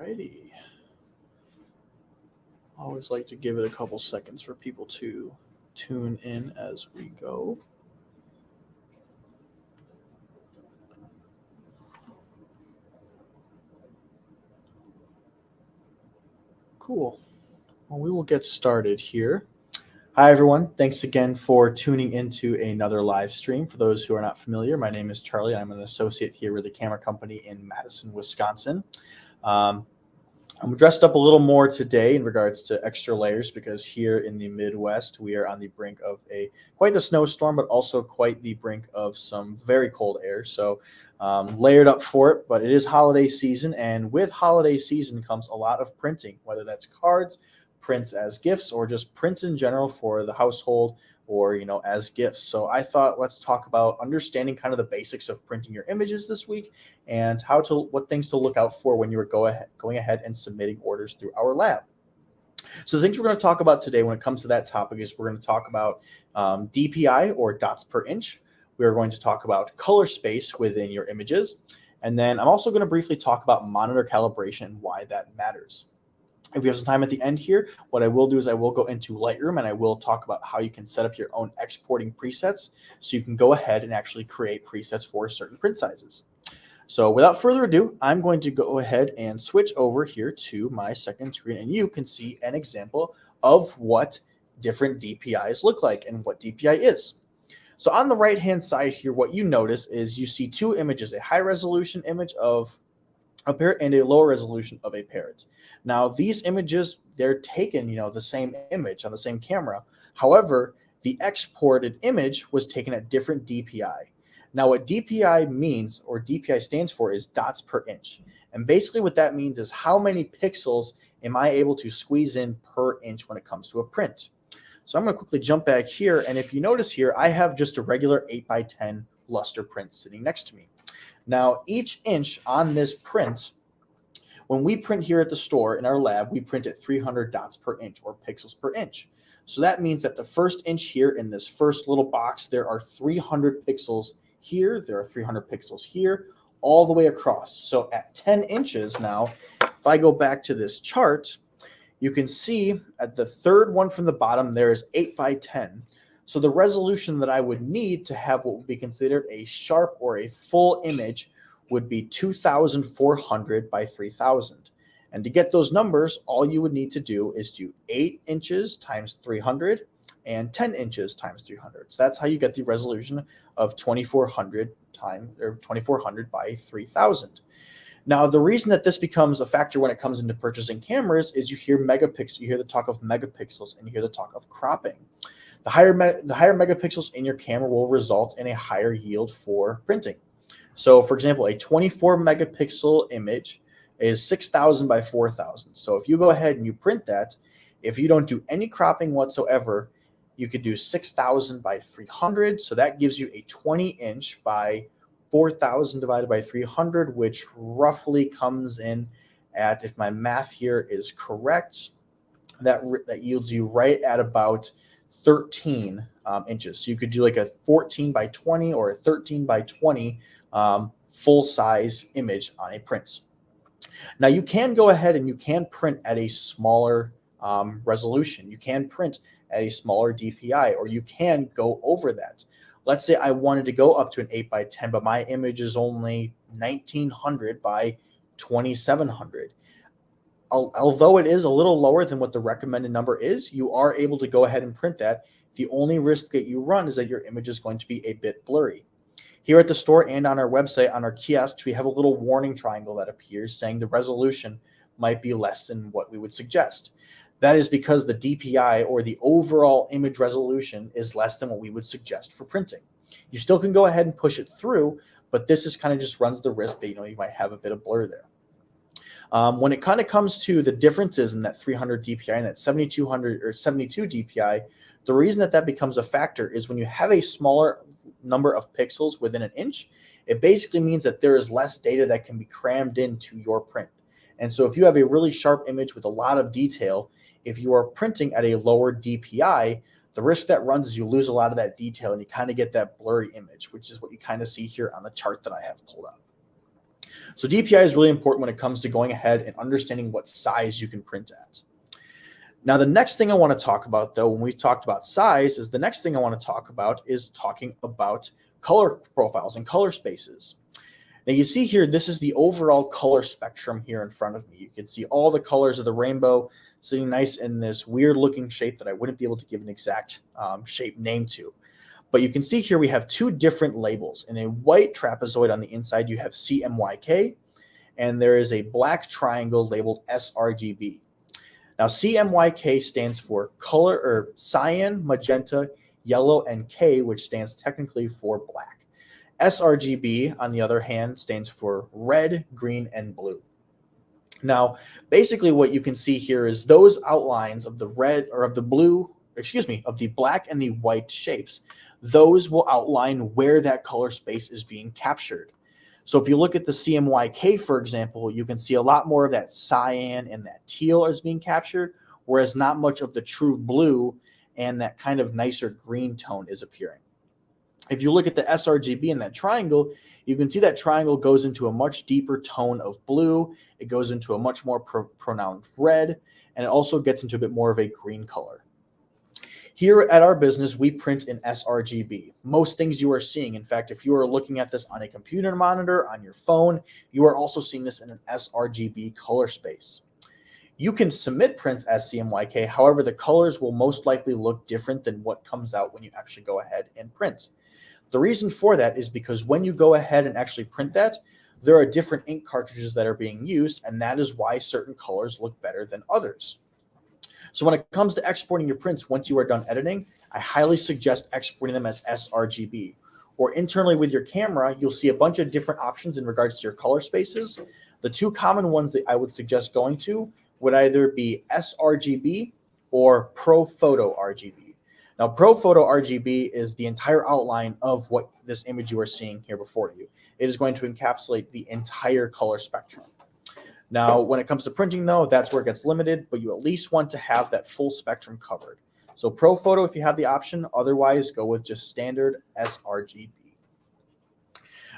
Alrighty. Always like to give it a couple seconds for people to tune in as we go. Cool. Well, we will get started here. Hi, everyone. Thanks again for tuning into another live stream. For those who are not familiar, my name is Charlie. I'm an associate here with the camera company in Madison, Wisconsin. I'm dressed up a little more today in regards to extra layers because here in the Midwest, we are on the brink of quite the snowstorm, but also quite the brink of some very cold air. So layered up for it, but it is holiday season. And with holiday season comes a lot of printing, whether that's cards, prints as gifts, or just prints in general for the household or, as gifts. So I thought let's talk about understanding kind of the basics of printing your images this week and what things to look out for when you are going ahead and submitting orders through our lab. So the things we're going to talk about today when it comes to that topic is we're going to talk about DPI or dots per inch. We are going to talk about color space within your images. And then I'm also going to briefly talk about monitor calibration and why that matters. If we have some time at the end here, what I will do is I will go into Lightroom and I will talk about how you can set up your own exporting presets so you can go ahead and actually create presets for certain print sizes. So without further ado, I'm going to go ahead and switch over here to my second screen and you can see an example of what different DPIs look like and what DPI is. So on the right-hand side here, what you notice is you see two images, a high-resolution image of a parrot and a lower resolution of a parrot. Now these images, they're taken, the same image on the same camera. However, the exported image was taken at different DPI. Now what DPI means, or DPI stands for, is dots per inch. And basically what that means is how many pixels am I able to squeeze in per inch when it comes to a print. So I'm going to quickly jump back here. And if you notice here, I have just a regular 8x10 luster print sitting next to me. Now, each inch on this print, when we print here at the store in our lab, we print at 300 dots per inch or pixels per inch. So that means that the first inch here in this first little box, there are 300 pixels here. There are 300 pixels here, all the way across. So at 10 inches now, if I go back to this chart, you can see at the third one from the bottom, there is 8x10. So the resolution that I would need to have what would be considered a sharp or a full image would be 2,400 by 3,000. And to get those numbers, all you would need to do is do 8 inches times 300 and 10 inches times 300. So that's how you get the resolution of 2,400 by 3,000. Now, the reason that this becomes a factor when it comes into purchasing cameras is you hear the talk of megapixels, and you hear the talk of cropping. The higher megapixels in your camera will result in a higher yield for printing. So, for example, a 24 megapixel image is 6,000 by 4,000. So if you go ahead and you print that, if you don't do any cropping whatsoever, you could do 6,000 by 300. So that gives you a 20 inch by 4,000 divided by 300, which roughly comes in at, if my math here is correct, that yields you right at about 13 inches. So you could do like a 14 by 20 or a 13 by 20 full size image on a print. Now you can go ahead and you can print at a smaller resolution. You can print at a smaller DPI, or you can go over that. Let's say I wanted to go up to an 8x10, but my image is only 1,900 by 2,700. Although it is a little lower than what the recommended number is, you are able to go ahead and print that. The only risk that you run is that your image is going to be a bit blurry. Here at the store and on our website, on our kiosks, we have a little warning triangle that appears saying the resolution might be less than what we would suggest. That is because the DPI, or the overall image resolution, is less than what we would suggest for printing. You still can go ahead and push it through, but this is kind of just runs the risk that you might have a bit of blur there. When it kind of comes to the differences in that 300 DPI and that 7,200 or 72 DPI, the reason that becomes a factor is when you have a smaller number of pixels within an inch, it basically means that there is less data that can be crammed into your print. And so if you have a really sharp image with a lot of detail, if you are printing at a lower DPI, the risk that runs is you lose a lot of that detail and you kind of get that blurry image, which is what you kind of see here on the chart that I have pulled up. So DPI is really important when it comes to going ahead and understanding what size you can print at. Now, the next thing I want to talk about, though, when we've talked about size, is the next thing I want to talk about is talking about color profiles and color spaces. Now, you see here, this is the overall color spectrum here in front of me. You can see all the colors of the rainbow sitting nice in this weird looking shape that I wouldn't be able to give an exact shape name to. But you can see here we have two different labels. In a white trapezoid on the inside, you have CMYK, and there is a black triangle labeled sRGB. Now, CMYK stands for color or cyan, magenta, yellow, and K, which stands technically for black. sRGB, on the other hand, stands for red, green, and blue. Now, basically what you can see here is those outlines of the red or of the blue, of the black and the white shapes. Those will outline where that color space is being captured. So if you look at the CMYK, for example, you can see a lot more of that cyan and that teal is being captured, whereas not much of the true blue and that kind of nicer green tone is appearing. If you look at the sRGB in that triangle, you can see that triangle goes into a much deeper tone of blue. It goes into a much more pronounced red, and it also gets into a bit more of a green color. Here at our business, we print in sRGB. Most things you are seeing, in fact, if you are looking at this on a computer monitor, on your phone, you are also seeing this in an sRGB color space. You can submit prints as CMYK, however, the colors will most likely look different than what comes out when you actually go ahead and print. The reason for that is because when you go ahead and actually print that, there are different ink cartridges that are being used, and that is why certain colors look better than others. So when it comes to exporting your prints, once you are done editing, I highly suggest exporting them as sRGB. Or internally with your camera, you'll see a bunch of different options in regards to your color spaces. The two common ones that I would suggest going to would either be sRGB or ProPhoto RGB. Now, ProPhoto RGB is the entire outline of what this image you are seeing here before you. It is going to encapsulate the entire color spectrum. Now, when it comes to printing, though, that's where it gets limited, but you at least want to have that full spectrum covered. So ProPhoto, if you have the option, otherwise go with just standard sRGB.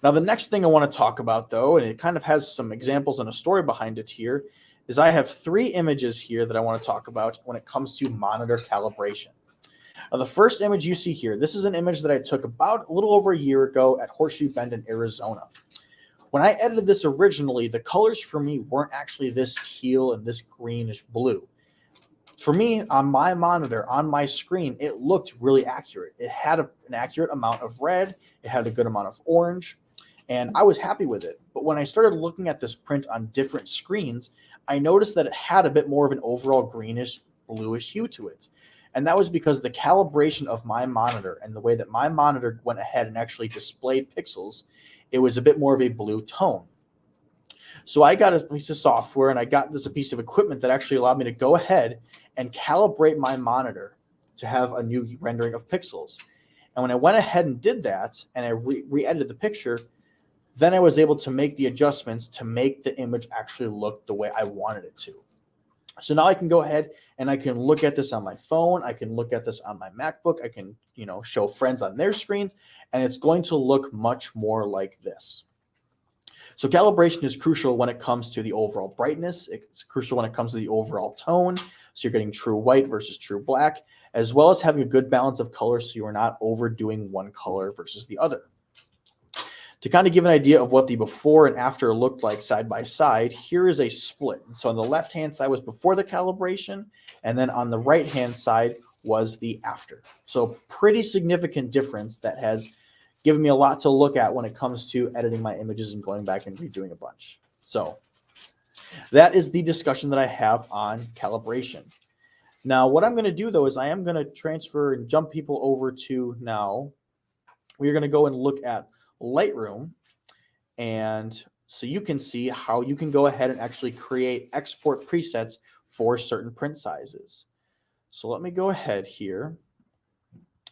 Now, the next thing I want to talk about, though, and it kind of has some examples and a story behind it here, is I have three images here that I want to talk about when it comes to monitor calibration. Now, the first image you see here, this is an image that I took about a little over a year ago at Horseshoe Bend in Arizona. When I edited this originally, the colors for me weren't actually this teal and this greenish blue. For me, on my monitor, on my screen, it looked really accurate. It had an accurate amount of red, it had a good amount of orange, and I was happy with it. But when I started looking at this print on different screens, I noticed that it had a bit more of an overall greenish, bluish hue to it. And that was because the calibration of my monitor and the way that my monitor went ahead and actually displayed pixels, it was a bit more of a blue tone. So I got a piece of software and I got this a piece of equipment that actually allowed me to go ahead and calibrate my monitor to have a new rendering of pixels. And when I went ahead and did that and I re-edited the picture, then I was able to make the adjustments to make the image actually look the way I wanted it to. So now I can go ahead and I can look at this on my phone. I can look at this on my MacBook. I can, show friends on their screens, and it's going to look much more like this. So calibration is crucial when it comes to the overall brightness. It's crucial when it comes to the overall tone. So you're getting true white versus true black, as well as having a good balance of colors so you are not overdoing one color versus the other. To kind of give an idea of what the before and after looked like side by side, here is a split. So on the left-hand side was before the calibration, and then on the right-hand side was the after. So pretty significant difference that has given me a lot to look at when it comes to editing my images and going back and redoing a bunch. So that is the discussion that I have on calibration. Now, what I'm going to do, though, is I am going to transfer and jump people over to now. We're going to go and look at Lightroom, and so you can see how you can go ahead and actually create export presets for certain print sizes. So let me go ahead here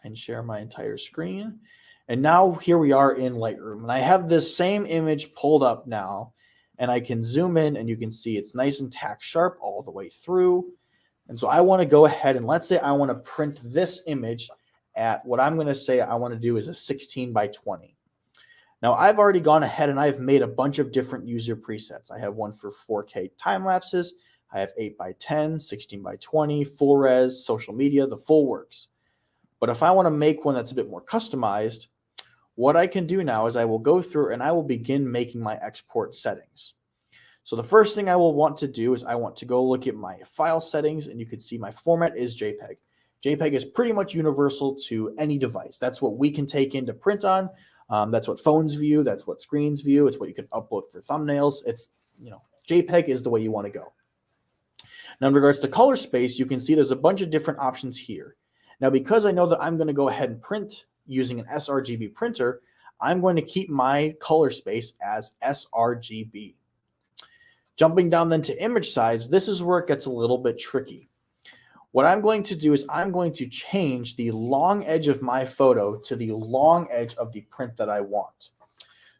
and share my entire screen. And now here we are in Lightroom, and I have this same image pulled up now, and I can zoom in and you can see it's nice and tack sharp all the way through. And so I want to go ahead and let's say I want to print this image at what I'm going to say I want to do is a 16 by 20. Now I've already gone ahead and I've made a bunch of different user presets. I have one for 4K time lapses. I have 8x10, 16x20, full res, social media, the full works. But if I want to make one that's a bit more customized, what I can do now is I will go through and I will begin making my export settings. So the first thing I will want to do is I want to go look at my file settings, and you can see my format is JPEG. JPEG is pretty much universal to any device. That's what we can take in to print on. That's what phones view. That's what screens view. It's what you can upload for thumbnails. It's, JPEG is the way you want to go. Now, in regards to color space, you can see there's a bunch of different options here. Now, because I know that I'm going to go ahead and print using an sRGB printer, I'm going to keep my color space as sRGB. Jumping down then to image size, this is where it gets a little bit tricky. What I'm going to do is I'm going to change the long edge of my photo to the long edge of the print that I want.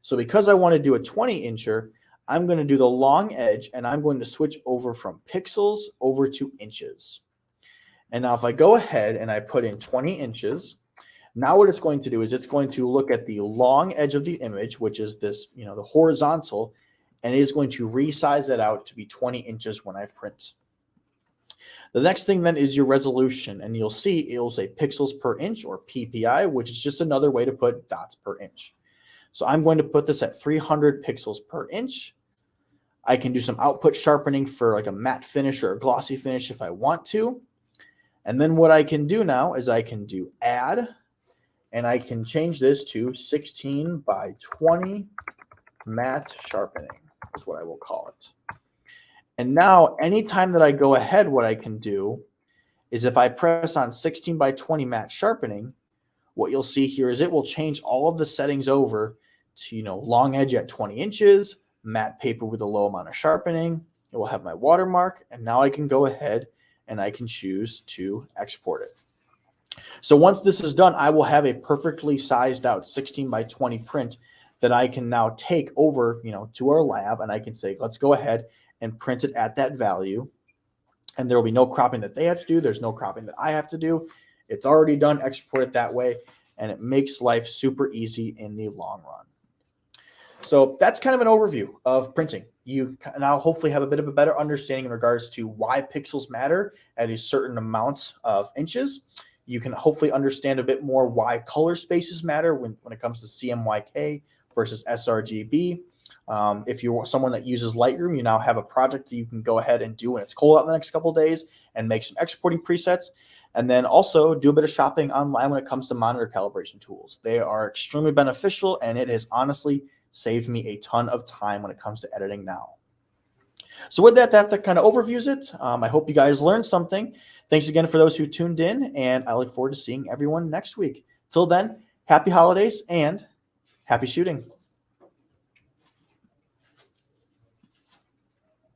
So because I want to do a 20-incher, I'm going to do the long edge, and I'm going to switch over from pixels over to inches. And now if I go ahead and I put in 20 inches, now what it's going to do is it's going to look at the long edge of the image, which is this, the horizontal, and it is going to resize that out to be 20 inches when I print. The next thing then is your resolution, and you'll see it'll say pixels per inch, or PPI, which is just another way to put dots per inch. So I'm going to put this at 300 pixels per inch. I can do some output sharpening for like a matte finish or a glossy finish if I want to. And then what I can do now is I can do add, and I can change this to 16x20 matte sharpening is what I will call it. And now anytime that I go ahead, what I can do is if I press on 16x20 matte sharpening, what you'll see here is it will change all of the settings over to, long edge at 20 inches, matte paper with a low amount of sharpening. It will have my watermark, and now I can go ahead and I can choose to export it. So once this is done, I will have a perfectly sized out 16x20 print that I can now take over, to our lab, and I can say, let's go ahead and print it at that value. And there will be no cropping that they have to do. There's no cropping that I have to do. It's already done. Export it that way, and it makes life super easy in the long run. So that's kind of an overview of printing. You now hopefully have a bit of a better understanding in regards to why pixels matter at a certain amount of inches. You can hopefully understand a bit more why color spaces matter when it comes to CMYK versus sRGB. If you're someone that uses Lightroom, you now have a project that you can go ahead and do when it's cold out in the next couple of days and make some exporting presets. And then also do a bit of shopping online when it comes to monitor calibration tools. They are extremely beneficial, and it has honestly saved me a ton of time when it comes to editing now. So with that kind of overviews it. I hope you guys learned something. Thanks again for those who tuned in, and I look forward to seeing everyone next week. Till then, happy holidays and happy shooting.